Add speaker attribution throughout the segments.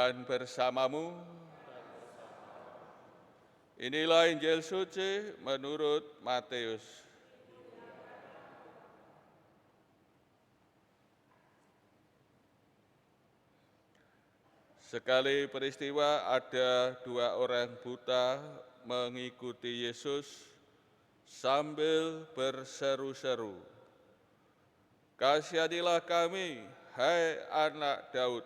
Speaker 1: Tuhan bersamamu. Inilah Injil suci menurut Matius. Sekali peristiwa ada dua orang buta mengikuti Yesus sambil berseru-seru, "Kasihanilah kami, hai anak Daud."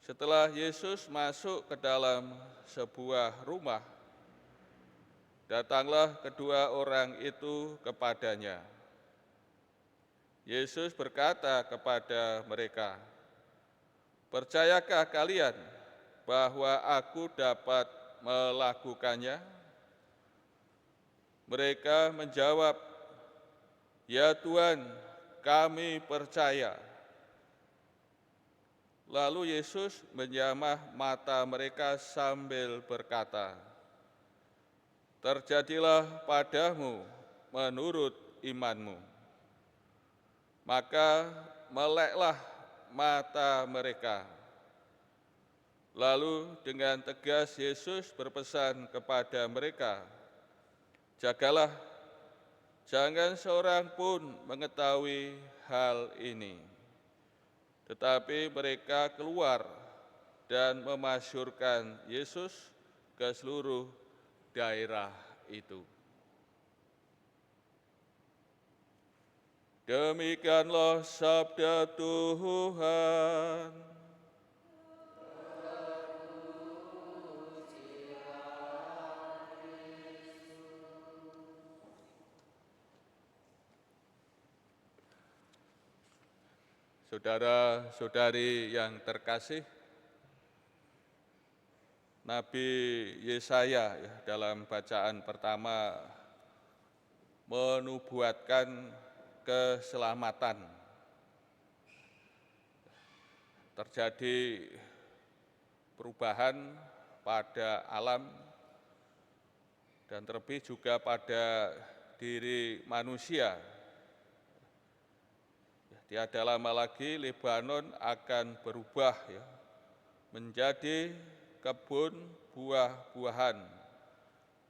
Speaker 1: Setelah Yesus masuk ke dalam sebuah rumah, datanglah kedua orang itu kepadanya. Yesus berkata kepada mereka, "Percayakah kalian bahwa aku dapat melakukannya?" Mereka menjawab, "Ya Tuhan, kami percaya." Lalu Yesus menjamah mata mereka sambil berkata, "Terjadilah padamu menurut imanmu." Maka meleklah mata mereka. Lalu dengan tegas Yesus berpesan kepada mereka, "Jagalah, jangan seorang pun mengetahui hal ini." Tetapi mereka keluar dan memasyhurkan Yesus ke seluruh daerah itu. Demikianlah sabda Tuhan. Saudara-saudari yang terkasih, Nabi Yesaya dalam bacaan pertama menubuatkan keselamatan. Terjadi perubahan pada alam dan terlebih juga pada diri manusia. Tiada lama lagi Lebanon akan berubah menjadi kebun buah-buahan,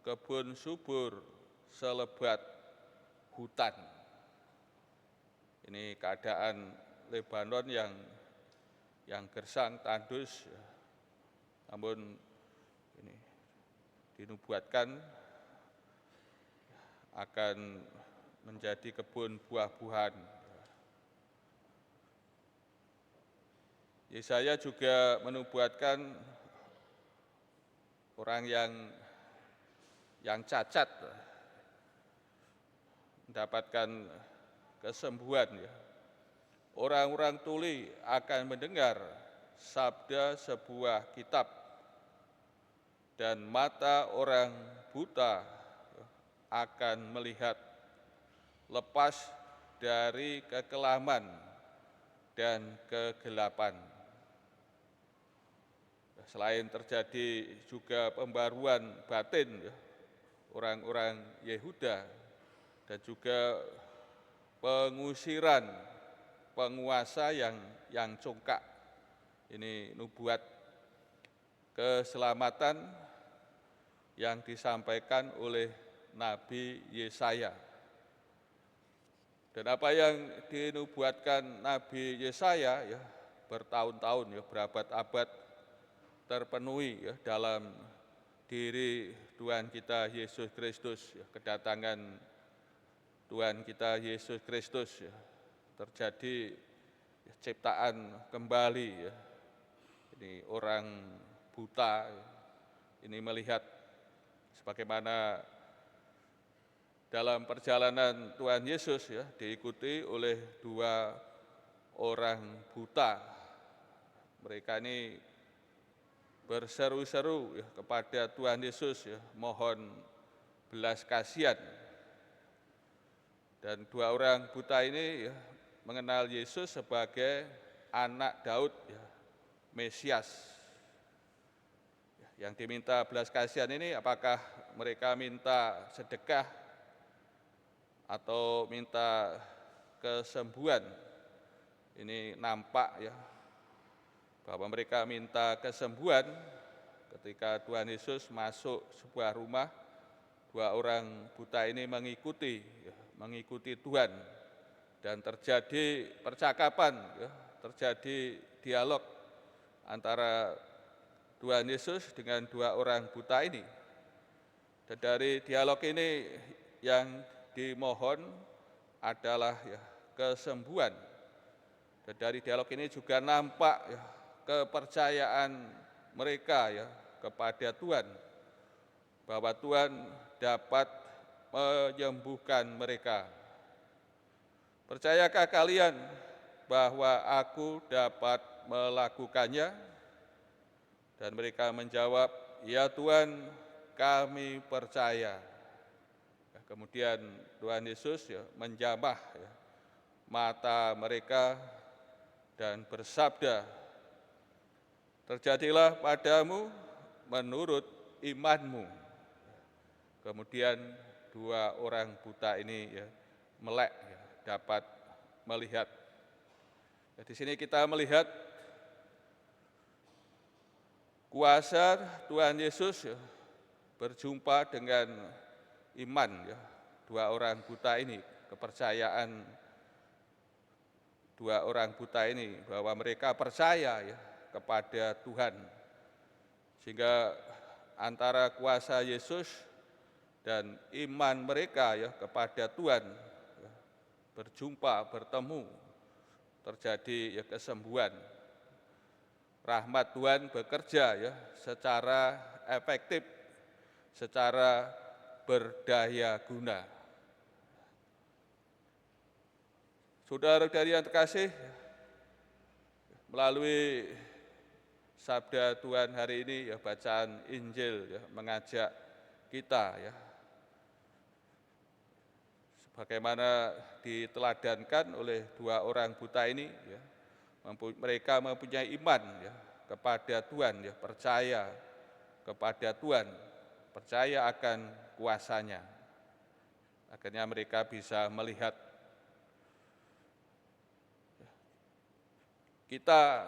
Speaker 1: kebun subur selebat hutan. Ini keadaan Lebanon yang gersang, tandus, namun ini dinubuatkan akan menjadi kebun buah-buahan. Yesaya juga menubuatkan orang yang cacat mendapatkan kesembuhan. Orang-orang tuli akan mendengar sabda sebuah kitab, dan mata orang buta akan melihat lepas dari kekelaman dan kegelapan. Selain terjadi juga pembaruan batin orang-orang Yehuda dan juga pengusiran penguasa yang congkak. Ini nubuat keselamatan yang disampaikan oleh Nabi Yesaya. Dan apa yang dinubuatkan Nabi Yesaya bertahun-tahun, berabad-abad terpenuhi dalam diri Tuhan kita Yesus Kristus. Kedatangan Tuhan kita Yesus Kristus terjadi ciptaan kembali. Ini orang buta ini melihat sebagaimana dalam perjalanan Tuhan Yesus diikuti oleh dua orang buta. Mereka ini berseru-seru kepada Tuhan Yesus, mohon belas kasihan. Dan dua orang buta ini mengenal Yesus sebagai anak Daud, Mesias. Yang diminta belas kasihan ini apakah mereka minta sedekah atau minta kesembuhan? Ini nampak bahwa mereka minta kesembuhan ketika Tuhan Yesus masuk sebuah rumah, dua orang buta ini mengikuti Tuhan, dan terjadi percakapan, terjadi dialog antara Tuhan Yesus dengan dua orang buta ini. Dan dari dialog ini yang dimohon adalah kesembuhan. Dan dari dialog ini juga nampak kepercayaan mereka kepada Tuhan, bahwa Tuhan dapat menyembuhkan mereka. Percayakah kalian bahwa aku dapat melakukannya? Dan mereka menjawab, ya Tuhan, kami percaya. Kemudian Tuhan Yesus menjamah mata mereka dan bersabda, terjadilah padamu menurut imanmu. Kemudian dua orang buta ini melek, dapat melihat. Di sini kita melihat kuasa Tuhan Yesus berjumpa dengan iman dua orang buta ini, kepercayaan dua orang buta ini bahwa mereka percaya kepada Tuhan, sehingga antara kuasa Yesus dan iman mereka kepada Tuhan berjumpa, bertemu, terjadi kesembuhan. Rahmat Tuhan bekerja secara efektif, secara berdaya guna. Saudara-saudari yang terkasih, melalui sabda Tuhan hari ini, bacaan Injil mengajak kita sebagaimana diteladankan oleh dua orang buta ini, mereka mempunyai iman kepada Tuhan, percaya kepada Tuhan, percaya akan kuasanya. Akhirnya mereka bisa melihat. Kita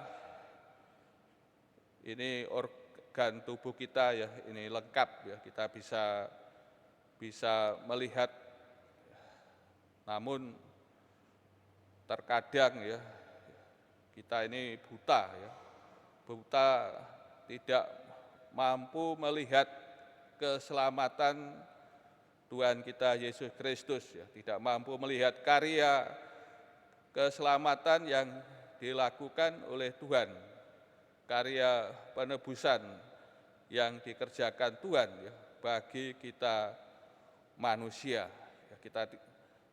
Speaker 1: ini organ tubuh kita ini lengkap kita bisa melihat, namun terkadang kita ini buta tidak mampu melihat keselamatan Tuhan kita Yesus Kristus, tidak mampu melihat karya keselamatan yang dilakukan oleh Tuhan, karya penebusan yang dikerjakan Tuhan bagi kita manusia. Kita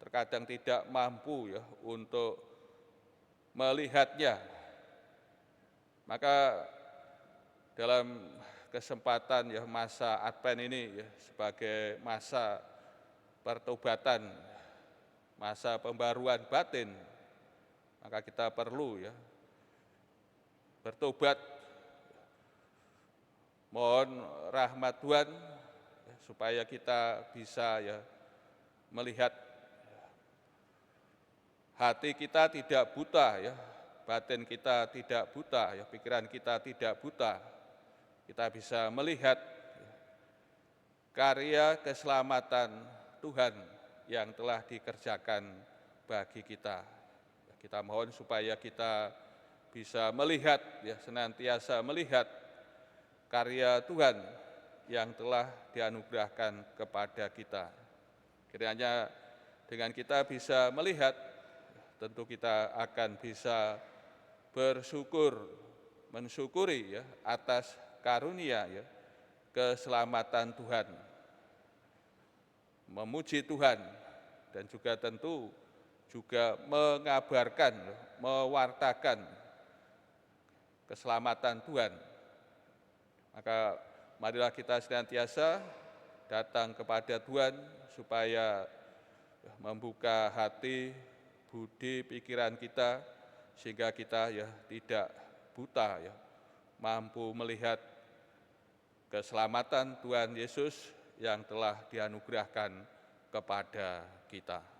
Speaker 1: terkadang tidak mampu untuk melihatnya. Maka dalam kesempatan masa Advent ini sebagai masa pertobatan, masa pembaruan batin, maka kita perlu bertobat, mohon rahmat Tuhan supaya kita bisa melihat, hati kita tidak buta batin kita tidak buta pikiran kita tidak buta, kita bisa melihat karya keselamatan Tuhan yang telah dikerjakan bagi kita. Kita mohon supaya kita bisa melihat, senantiasa melihat karya Tuhan yang telah dianugerahkan kepada kita. Kiranya dengan kita bisa melihat, tentu kita akan bisa mensyukuri atas karunia keselamatan Tuhan, memuji Tuhan, dan juga tentu juga mengabarkan, mewartakan keselamatan Tuhan. Maka marilah kita senantiasa datang kepada Tuhan supaya membuka hati, budi, pikiran kita, sehingga kita tidak buta, mampu melihat keselamatan Tuhan Yesus yang telah dianugerahkan kepada kita.